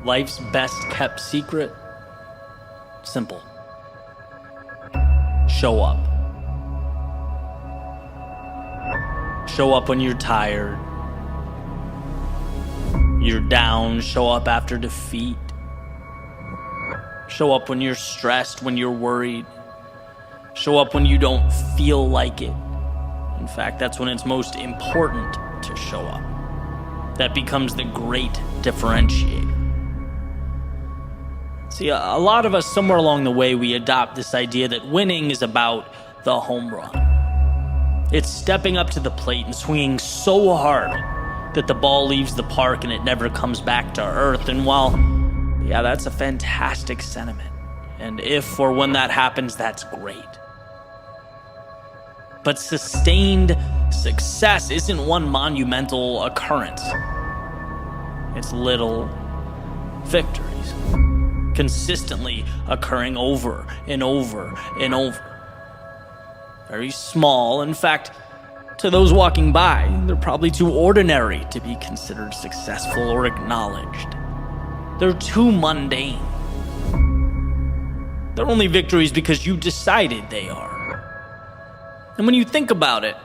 Life's best kept secret? Simple. Show up. Show up when you're tired. You're down. Show up after defeat. Show up when you're stressed, when you're worried. Show up when you don't feel like it. In fact, that's when it's most important to show up. That becomes the great differentiator. See, a lot of us, somewhere along the way, we adopt this idea that winning is about the home run. It's stepping up to the plate and swinging so hard that the ball leaves the park and it never comes back to earth. And while, yeah, that's a fantastic sentiment. And if or when that happens, that's great. But sustained success isn't one monumental occurrence. It's little victories, consistently occurring over and over and over. Very small. In fact, to those walking by, they're probably too ordinary to be considered successful or acknowledged. They're too mundane. They're only victories because you decided they are. And when you think about it,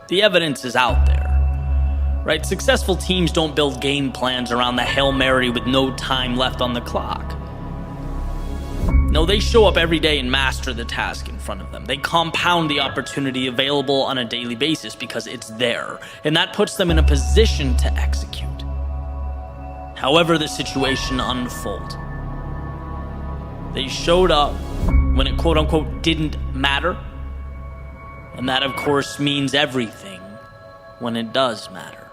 the evidence is out there, right? Successful teams don't build game plans around the Hail Mary with no time left on the clock. No, they show up every day and master the task in front of them. They compound the opportunity available on a daily basis because it's there, and that puts them in a position to execute. However the situation unfolds. They showed up when it quote-unquote didn't matter. And that, of course, means everything when it does matter.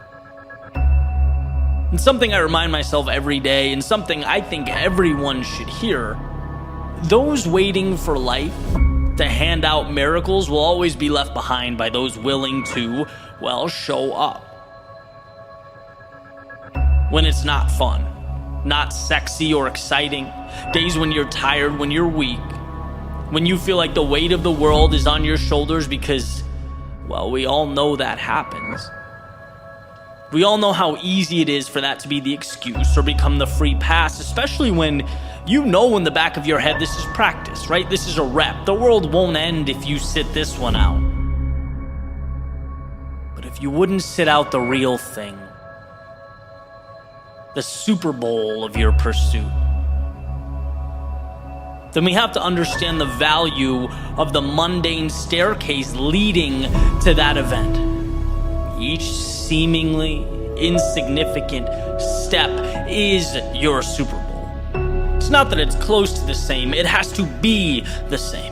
And something I remind myself every day, and something I think everyone should hear, those waiting for life to hand out miracles will always be left behind by those willing to, well, show up. When it's not fun, not sexy or exciting, days when you're tired, when you're weak, when you feel like the weight of the world is on your shoulders because, well, we all know that happens. We all know how easy it is for that to be the excuse or become the free pass, especially when you know in the back of your head this is practice, right? This is a rep. The world won't end if you sit this one out. But if you wouldn't sit out the real thing, the Super Bowl of your pursuit, then we have to understand the value of the mundane staircase leading to that event. Each seemingly insignificant step is your Super Bowl. It's not that it's close to the same, it has to be the same.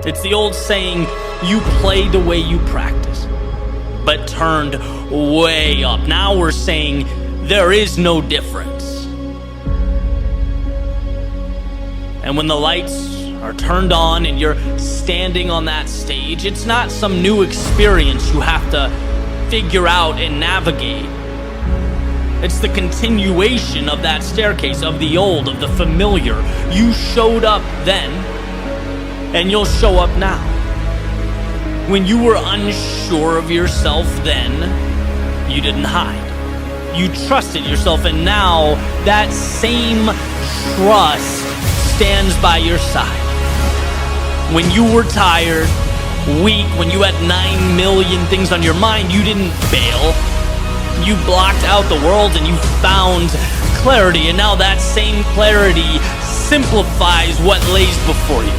It's the old saying, you play the way you practice, but turned way up. Now we're saying there is no difference. And when the lights are turned on and you're standing on that stage, it's not some new experience you have to figure out and navigate. It's the continuation of that staircase, of the old, of the familiar. You showed up then, and you'll show up now. When you were unsure of yourself then, you didn't hide. You trusted yourself, and now that same trust stands by your side. When you were tired, weak, when you had 9 million things on your mind, you didn't bail. You blocked out the world and you found clarity, and now that same clarity simplifies what lays before you.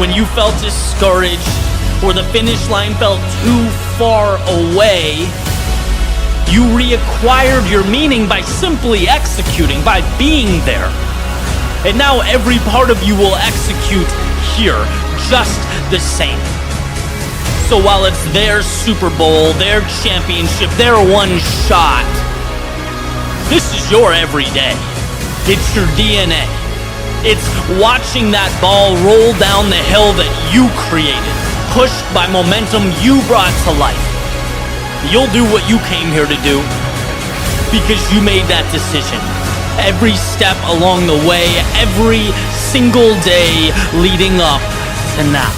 When you felt discouraged or the finish line felt too far away, you reacquired your meaning by simply executing, by being there. And now every part of you will execute here, just the same. So while it's their Super Bowl, their championship, their one shot, this is your everyday. It's your DNA. It's watching that ball roll down the hill that you created, pushed by momentum you brought to life. You'll do what you came here to do because you made that decision. Every step along the way, every single day leading up to now.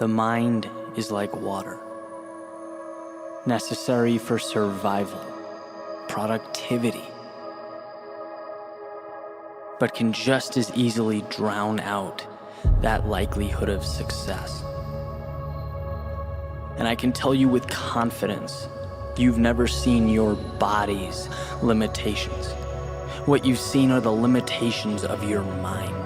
The mind is like water, necessary for survival, productivity, but can just as easily drown out that likelihood of success. And I can tell you with confidence, you've never seen your body's limitations. What you've seen are the limitations of your mind.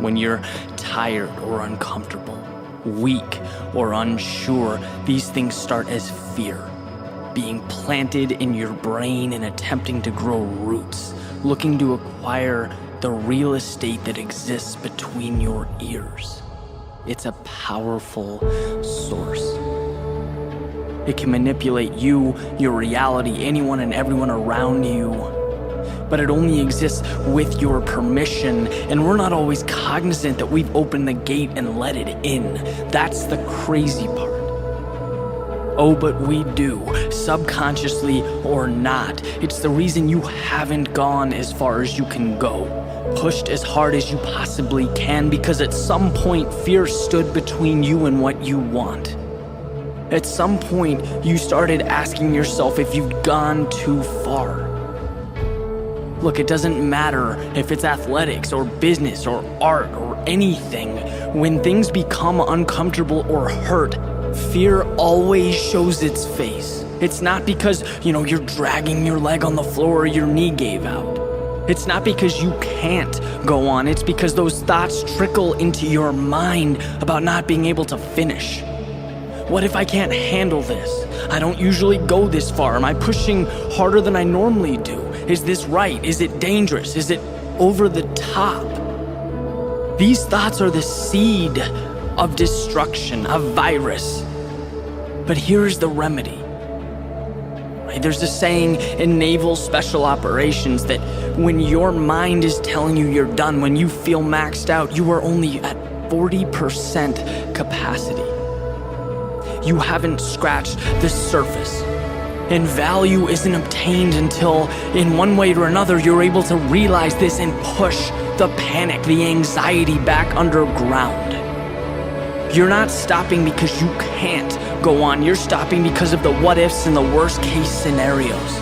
When you're tired or uncomfortable, weak or unsure, these things start as fear, being planted in your brain and attempting to grow roots, looking to acquire the real estate that exists between your ears. It's a powerful source. It can manipulate you, your reality, anyone and everyone around you. But it only exists with your permission, and we're not always cognizant that we've opened the gate and let it in. That's the crazy part. Oh, but we do, subconsciously or not. It's the reason you haven't gone as far as you can go, pushed as hard as you possibly can, because at some point fear stood between you and what you want. At some point you started asking yourself if you've gone too far. Look, it doesn't matter if it's athletics or business or art or anything. When things become uncomfortable or hurt, fear always shows its face. It's not because, you're dragging your leg on the floor or your knee gave out. It's not because you can't go on. It's because those thoughts trickle into your mind about not being able to finish. What if I can't handle this? I don't usually go this far. Am I pushing harder than I normally do? Is this right? Is it dangerous? Is it over the top? These thoughts are the seed of destruction, a virus. But here's the remedy. Right? There's a saying in naval special operations that when your mind is telling you you're done, when you feel maxed out, you are only at 40% capacity. You haven't scratched the surface. And value isn't obtained until, in one way or another, you're able to realize this and push the panic, the anxiety back underground. You're not stopping because you can't go on. You're stopping because of the what ifs and the worst case scenarios.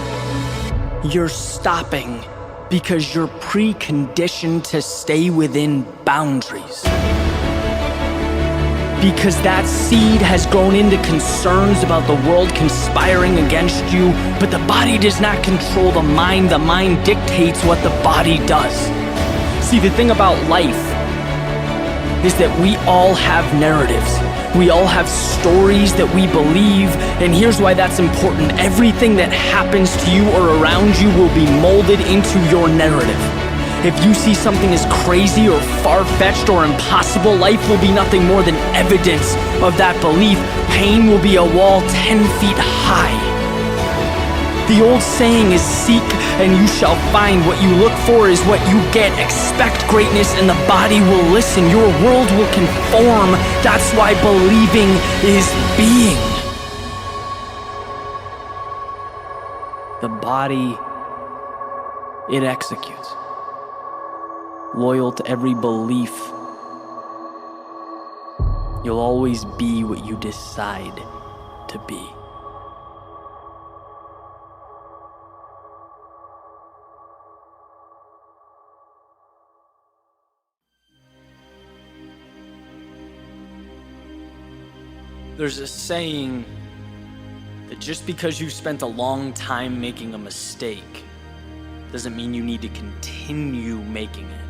You're stopping because you're preconditioned to stay within boundaries. Because that seed has grown into concerns about the world conspiring against you, but the body does not control the mind dictates what the body does. See, the thing about life is that we all have narratives. We all have stories that we believe, and here's why that's important. Everything that happens to you or around you will be molded into your narrative. If you see something as crazy or far-fetched or impossible, life will be nothing more than evidence of that belief. Pain will be a wall 10 feet high. The old saying is, seek and you shall find. What you look for is what you get. Expect greatness and the body will listen. Your world will conform. That's why believing is being. The body, it executes. Loyal to every belief. You'll always be what you decide to be. There's a saying that just because you spent a long time making a mistake doesn't mean you need to continue making it.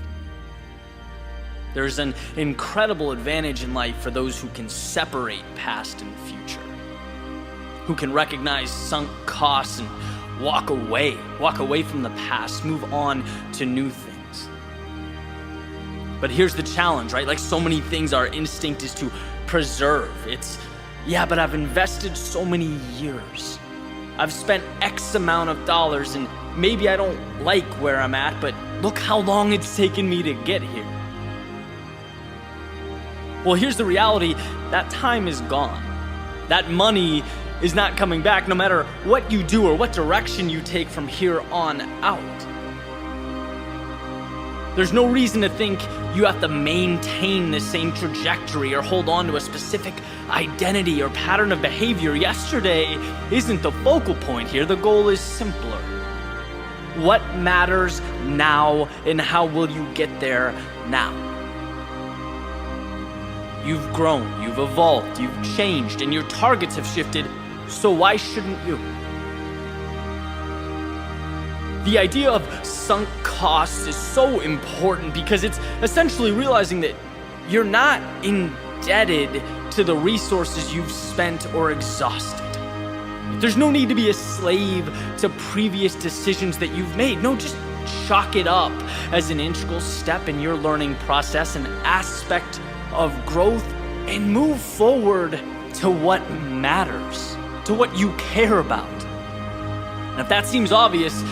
There's an incredible advantage in life for those who can separate past and future, who can recognize sunk costs and walk away from the past, move on to new things. But here's the challenge, right? Like so many things, our instinct is to preserve. But I've invested so many years. I've spent X amount of dollars and maybe I don't like where I'm at, but look how long it's taken me to get here. Well, here's the reality. That time is gone. That money is not coming back no matter what you do or what direction you take from here on out. There's no reason to think you have to maintain the same trajectory or hold on to a specific identity or pattern of behavior. Yesterday isn't the focal point here. The goal is simpler. What matters now, and how will you get there now? You've grown, you've evolved, you've changed, and your targets have shifted, so why shouldn't you? The idea of sunk costs is so important because it's essentially realizing that you're not indebted to the resources you've spent or exhausted. There's no need to be a slave to previous decisions that you've made. No, just chalk it up as an integral step in your learning process, an aspect of growth, and move forward to what matters, to what you care about. And if that seems obvious,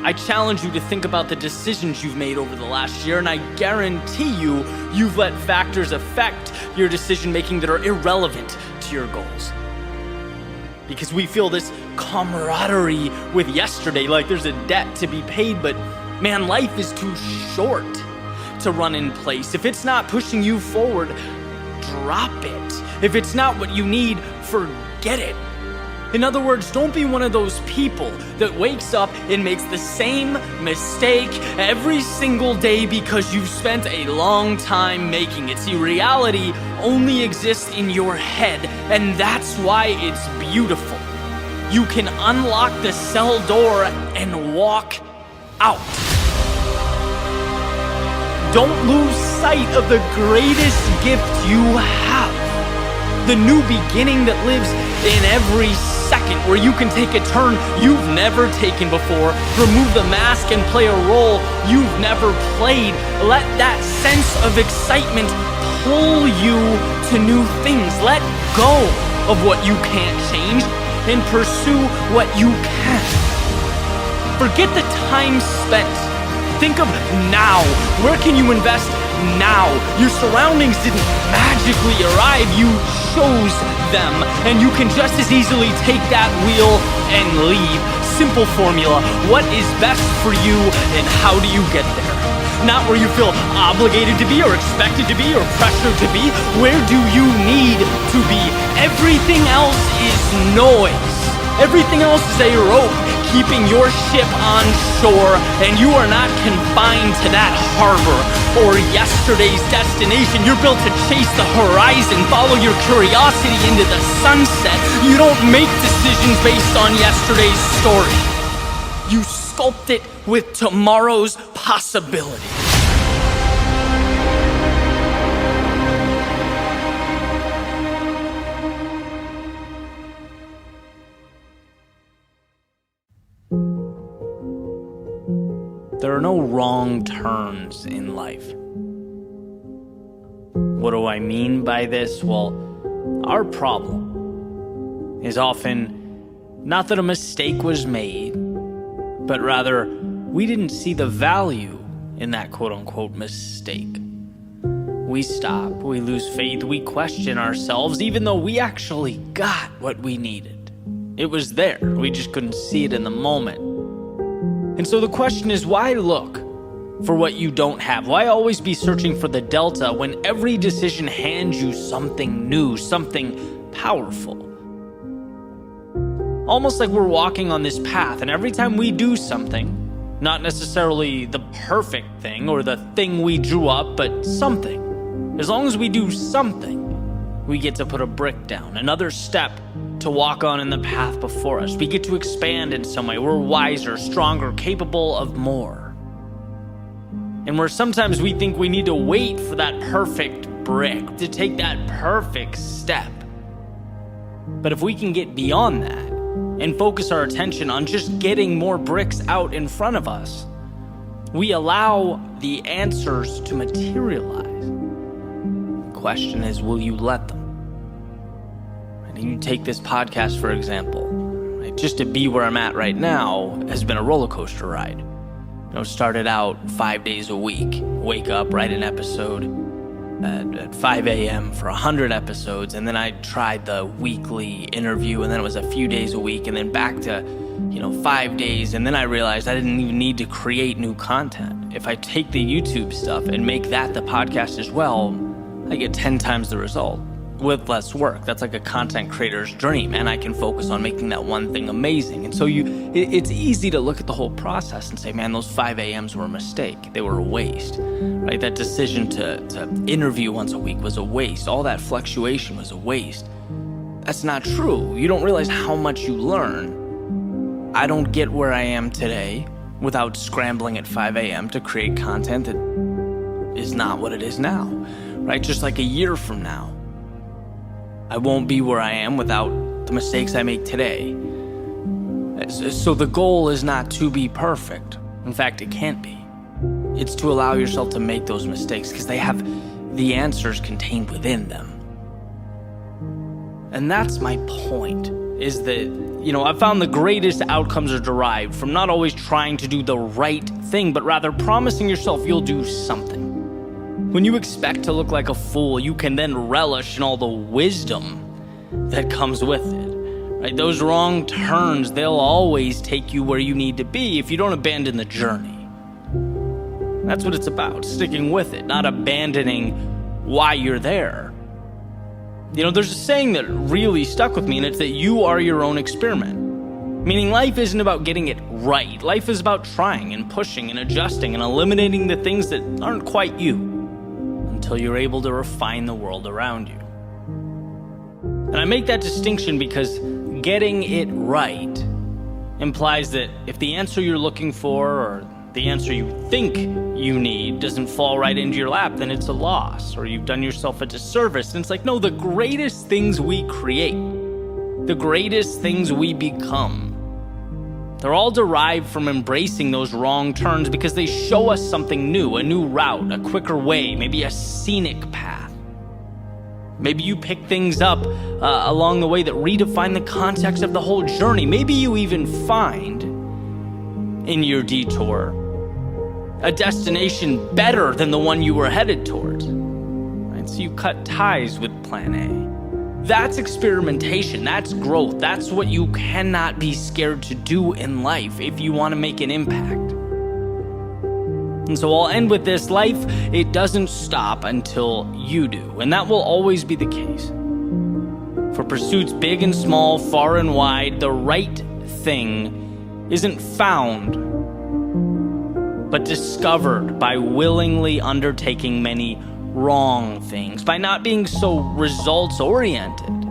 I challenge you to think about the decisions you've made over the last year, and I guarantee you've let factors affect your decision-making that are irrelevant to your goals. Because we feel this camaraderie with yesterday, like there's a debt to be paid, but man, life is too short to run in place. If it's not pushing you forward, drop it. If it's not what you need, forget it. In other words, don't be one of those people that wakes up and makes the same mistake every single day because you've spent a long time making it. See, reality only exists in your head, and that's why it's beautiful. You can unlock the cell door and walk out. Don't lose sight of the greatest gift you have. The new beginning that lives in every second, where you can take a turn you've never taken before, remove the mask and play a role you've never played. Let that sense of excitement pull you to new things. Let go of what you can't change and pursue what you can. Forget the time spent. Think of now. Where can you invest now? Your surroundings didn't magically arrive. You chose them, and you can just as easily take that wheel and leave. Simple formula. What is best for you, and how do you get there? Not where you feel obligated to be or expected to be or pressured to be. Where do you need to be? Everything else is noise. Everything else is a rope keeping your ship on shore, and you are not confined to that harbor or yesterday's destination. You're built to chase the horizon, follow your curiosity into the sunset. You don't make decisions based on yesterday's story. You sculpt it with tomorrow's possibility. There are no wrong turns in life. What do I mean by this? Well, our problem is often not that a mistake was made, but rather we didn't see the value in that quote-unquote mistake. We stop, we lose faith, we question ourselves, even though we actually got what we needed. It was there, we just couldn't see it in the moment. And so the question is, why look for what you don't have? Why always be searching for the delta when every decision hands you something new, something powerful? Almost like we're walking on this path, and every time we do something, not necessarily the perfect thing or the thing we drew up, but something. As long as we do something, we get to put a brick down, another step to walk on in the path before us. We get to expand in some way. We're wiser, stronger, capable of more. And where sometimes we think we need to wait for that perfect brick, to take that perfect step. But if we can get beyond that and focus our attention on just getting more bricks out in front of us, we allow the answers to materialize. The question is, will you let them? You take this podcast, for example. Just to be where I'm at right now has been a roller coaster ride. Started out 5 days a week. Wake up, write an episode at 5 a.m. for 100 episodes. And then I tried the weekly interview, and then it was a few days a week, and then back to 5 days, and then I realized I didn't even need to create new content. If I take the YouTube stuff and make that the podcast as well, I get 10 times the result with less work. That's like a content creator's dream, and I can focus on making that one thing amazing. And so it's easy to look at the whole process and say, man, those 5 a.m.s were a mistake. They were a waste, right? That decision to interview once a week was a waste. All that fluctuation was a waste. That's not true. You don't realize how much you learn. I don't get where I am today without scrambling at 5 a.m. to create content that is not what it is now, right? Just like a year from now, I won't be where I am without the mistakes I make today. So the goal is not to be perfect. In fact, it can't be. It's to allow yourself to make those mistakes because they have the answers contained within them. And that's my point, is that, I've found the greatest outcomes are derived from not always trying to do the right thing, but rather promising yourself you'll do something. When you expect to look like a fool, you can then relish in all the wisdom that comes with it, right? Those wrong turns, they'll always take you where you need to be if you don't abandon the journey. That's what it's about, sticking with it, not abandoning why you're there. There's a saying that really stuck with me, and it's that you are your own experiment. Meaning life isn't about getting it right. Life is about trying and pushing and adjusting and eliminating the things that aren't quite you until you're able to refine the world around you. And I make that distinction because getting it right implies that if the answer you're looking for or the answer you think you need doesn't fall right into your lap, then it's a loss, or you've done yourself a disservice. And it's like, no, the greatest things we create, the greatest things we become, they're all derived from embracing those wrong turns because they show us something new, a new route, a quicker way, maybe a scenic path. Maybe you pick things up along the way that redefine the context of the whole journey. Maybe you even find in your detour a destination better than the one you were headed towards. Right? So you cut ties with plan A. That's experimentation, that's growth, that's what you cannot be scared to do in life if you want to make an impact. And so I'll end with this: life, it doesn't stop until you do, and that will always be the case. For pursuits big and small, far and wide, the right thing isn't found, but discovered by willingly undertaking many wrong things, by not being so results-oriented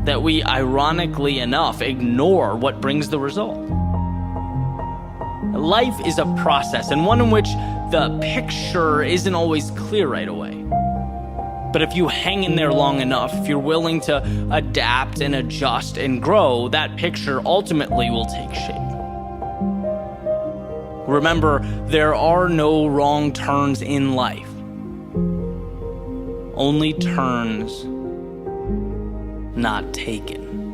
that we, ironically enough, ignore what brings the result. Life is a process, and one in which the picture isn't always clear right away. But if you hang in there long enough, if you're willing to adapt and adjust and grow, that picture ultimately will take shape. Remember, there are no wrong turns in life. Only turns not taken.